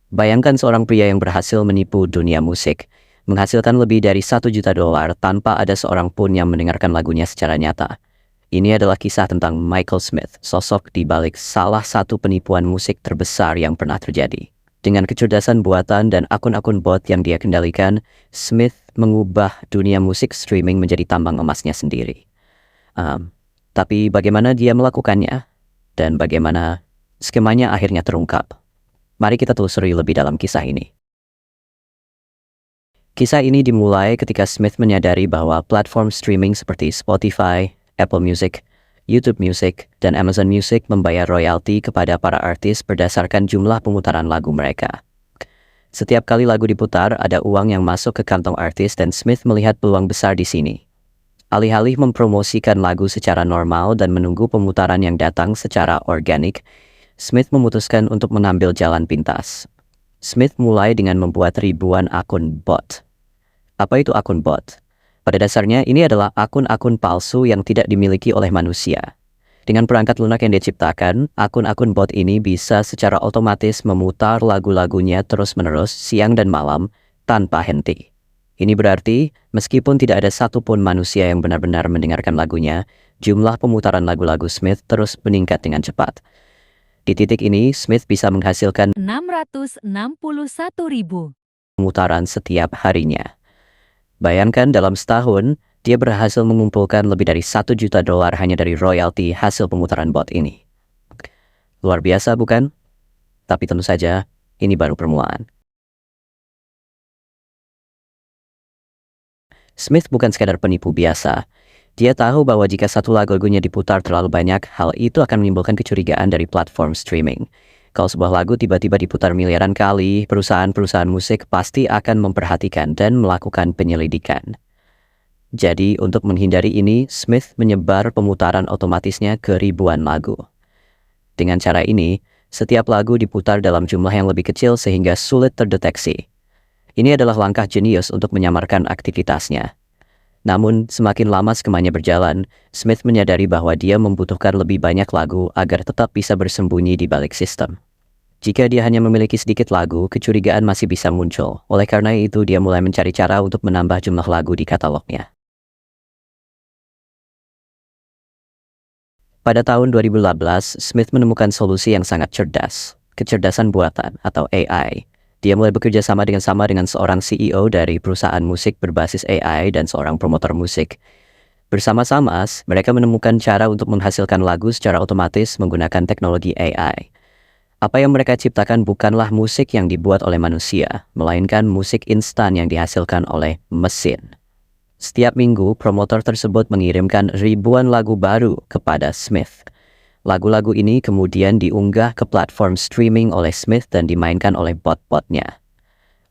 Bayangkan seorang pria yang berhasil menipu dunia musik, menghasilkan lebih dari $1 juta tanpa ada seorang pun yang mendengarkan lagunya secara nyata. Ini adalah kisah tentang Michael Smith, sosok di balik salah satu penipuan musik terbesar yang pernah terjadi. Dengan kecerdasan buatan dan akun-akun bot yang dia kendalikan, Smith mengubah dunia musik streaming menjadi tambang emasnya sendiri. Tapi bagaimana dia melakukannya? Dan bagaimana skemanya akhirnya terungkap? Mari kita telusuri lebih dalam kisah ini. Kisah ini dimulai ketika Smith menyadari bahwa platform streaming seperti Spotify, Apple Music, YouTube Music, dan Amazon Music membayar royalti kepada para artis berdasarkan jumlah pemutaran lagu mereka. Setiap kali lagu diputar, ada uang yang masuk ke kantong artis dan Smith melihat peluang besar di sini. Alih-alih mempromosikan lagu secara normal dan menunggu pemutaran yang datang secara organik, Smith memutuskan untuk mengambil jalan pintas. Smith mulai dengan membuat ribuan akun bot. Apa itu akun bot? Pada dasarnya, ini adalah akun-akun palsu yang tidak dimiliki oleh manusia. Dengan perangkat lunak yang diciptakan, akun-akun bot ini bisa secara otomatis memutar lagu-lagunya terus-menerus siang dan malam tanpa henti. Ini berarti, meskipun tidak ada satupun manusia yang benar-benar mendengarkan lagunya, jumlah pemutaran lagu-lagu Smith terus meningkat dengan cepat. Di titik ini, Smith bisa menghasilkan 661.000 pemutaran setiap harinya. Bayangkan dalam setahun, dia berhasil mengumpulkan lebih dari $1 juta hanya dari royalti hasil pemutaran bot ini. Luar biasa bukan? Tapi tentu saja, ini baru permulaan. Smith bukan sekadar penipu biasa. Dia tahu bahwa jika satu lagunya diputar terlalu banyak, hal itu akan menimbulkan kecurigaan dari platform streaming. Kalau sebuah lagu tiba-tiba diputar miliaran kali, perusahaan-perusahaan musik pasti akan memperhatikan dan melakukan penyelidikan. Jadi, untuk menghindari ini, Smith menyebar pemutaran otomatisnya ke ribuan lagu. Dengan cara ini, setiap lagu diputar dalam jumlah yang lebih kecil sehingga sulit terdeteksi. Ini adalah langkah jenius untuk menyamarkan aktivitasnya. Namun, semakin lama skemanya berjalan, Smith menyadari bahwa dia membutuhkan lebih banyak lagu agar tetap bisa bersembunyi di balik sistem. Jika dia hanya memiliki sedikit lagu, kecurigaan masih bisa muncul. Oleh karena itu, dia mulai mencari cara untuk menambah jumlah lagu di katalognya. Pada tahun 2018, Smith menemukan solusi yang sangat cerdas, kecerdasan buatan atau AI. Dia mulai bekerja sama dengan seorang CEO dari perusahaan musik berbasis AI dan seorang promotor musik. Bersama-sama, mereka menemukan cara untuk menghasilkan lagu secara otomatis menggunakan teknologi AI. Apa yang mereka ciptakan bukanlah musik yang dibuat oleh manusia, melainkan musik instan yang dihasilkan oleh mesin. Setiap minggu, promotor tersebut mengirimkan ribuan lagu baru kepada Smith. Lagu-lagu ini kemudian diunggah ke platform streaming oleh Smith dan dimainkan oleh bot-botnya.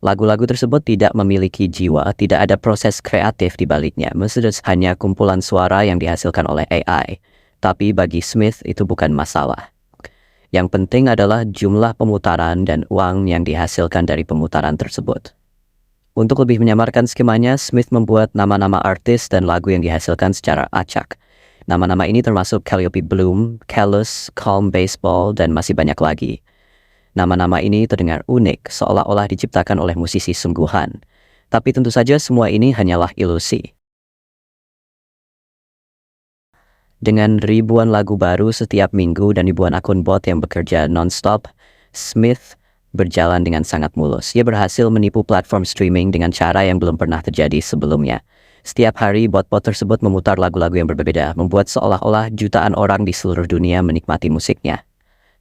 Lagu-lagu tersebut tidak memiliki jiwa, tidak ada proses kreatif di baliknya, meski hanya kumpulan suara yang dihasilkan oleh AI. Tapi bagi Smith itu bukan masalah. Yang penting adalah jumlah pemutaran dan uang yang dihasilkan dari pemutaran tersebut. Untuk lebih menyamarkan skemanya, Smith membuat nama-nama artis dan lagu yang dihasilkan secara acak. Nama-nama ini termasuk Calliope Bloom, Callous, Calm Baseball, dan masih banyak lagi. Nama-nama ini terdengar unik, seolah-olah diciptakan oleh musisi sungguhan. Tapi tentu saja semua ini hanyalah ilusi. Dengan ribuan lagu baru setiap minggu dan ribuan akun bot yang bekerja non-stop, Smith berjalan dengan sangat mulus. Ia berhasil menipu platform streaming dengan cara yang belum pernah terjadi sebelumnya. Setiap hari, bot-bot tersebut memutar lagu-lagu yang berbeda, membuat seolah-olah jutaan orang di seluruh dunia menikmati musiknya.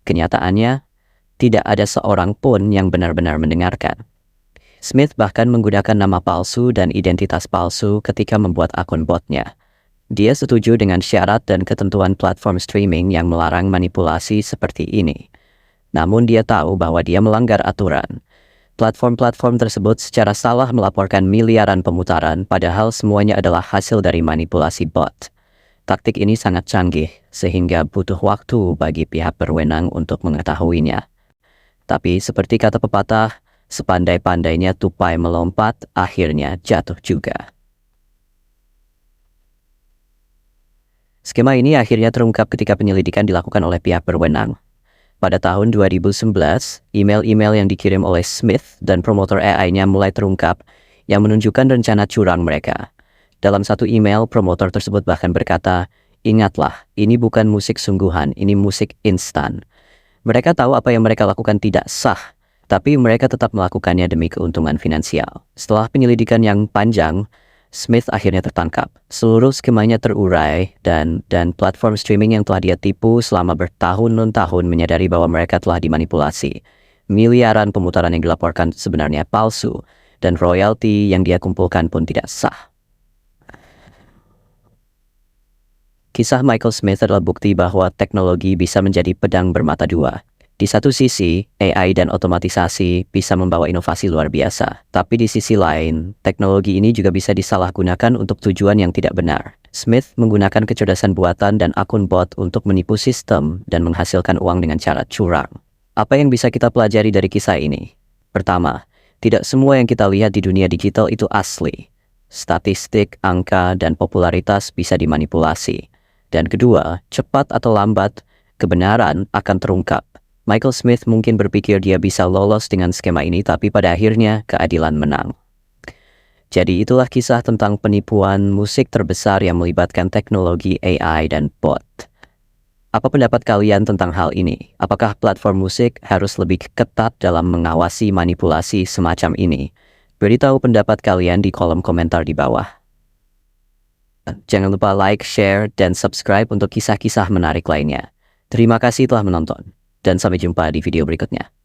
Kenyataannya, tidak ada seorang pun yang benar-benar mendengarkan. Smith bahkan menggunakan nama palsu dan identitas palsu ketika membuat akun botnya. Dia setuju dengan syarat dan ketentuan platform streaming yang melarang manipulasi seperti ini. Namun dia tahu bahwa dia melanggar aturan. Platform-platform tersebut secara salah melaporkan miliaran pemutaran, padahal semuanya adalah hasil dari manipulasi bot. Taktik ini sangat canggih, sehingga butuh waktu bagi pihak berwenang untuk mengetahuinya. Tapi seperti kata pepatah, sepandai-pandainya tupai melompat, akhirnya jatuh juga. Skema ini akhirnya terungkap ketika penyelidikan dilakukan oleh pihak berwenang. Pada tahun 2011, email-email yang dikirim oleh Smith dan promotor AI-nya mulai terungkap yang menunjukkan rencana curang mereka. Dalam satu email, promotor tersebut bahkan berkata, "Ingatlah, ini bukan musik sungguhan, ini musik instan." Mereka tahu apa yang mereka lakukan tidak sah, tapi mereka tetap melakukannya demi keuntungan finansial. Setelah penyelidikan yang panjang, Smith akhirnya tertangkap. Seluruh skemanya terurai dan platform streaming yang telah dia tipu selama bertahun-tahun menyadari bahwa mereka telah dimanipulasi. Miliaran pemutaran yang dilaporkan sebenarnya palsu dan royalti yang dia kumpulkan pun tidak sah. Kisah Michael Smith adalah bukti bahwa teknologi bisa menjadi pedang bermata dua. Di satu sisi, AI dan otomatisasi bisa membawa inovasi luar biasa. Tapi di sisi lain, teknologi ini juga bisa disalahgunakan untuk tujuan yang tidak benar. Smith menggunakan kecerdasan buatan dan akun bot untuk menipu sistem dan menghasilkan uang dengan cara curang. Apa yang bisa kita pelajari dari kisah ini? Pertama, tidak semua yang kita lihat di dunia digital itu asli. Statistik, angka, dan popularitas bisa dimanipulasi. Dan kedua, cepat atau lambat, kebenaran akan terungkap. Michael Smith mungkin berpikir dia bisa lolos dengan skema ini, tapi pada akhirnya keadilan menang. Jadi itulah kisah tentang penipuan musik terbesar yang melibatkan teknologi AI dan bot. Apa pendapat kalian tentang hal ini? Apakah platform musik harus lebih ketat dalam mengawasi manipulasi semacam ini? Beritahu pendapat kalian di kolom komentar di bawah. Jangan lupa like, share, dan subscribe untuk kisah-kisah menarik lainnya. Terima kasih telah menonton. Dan sampai jumpa di video berikutnya.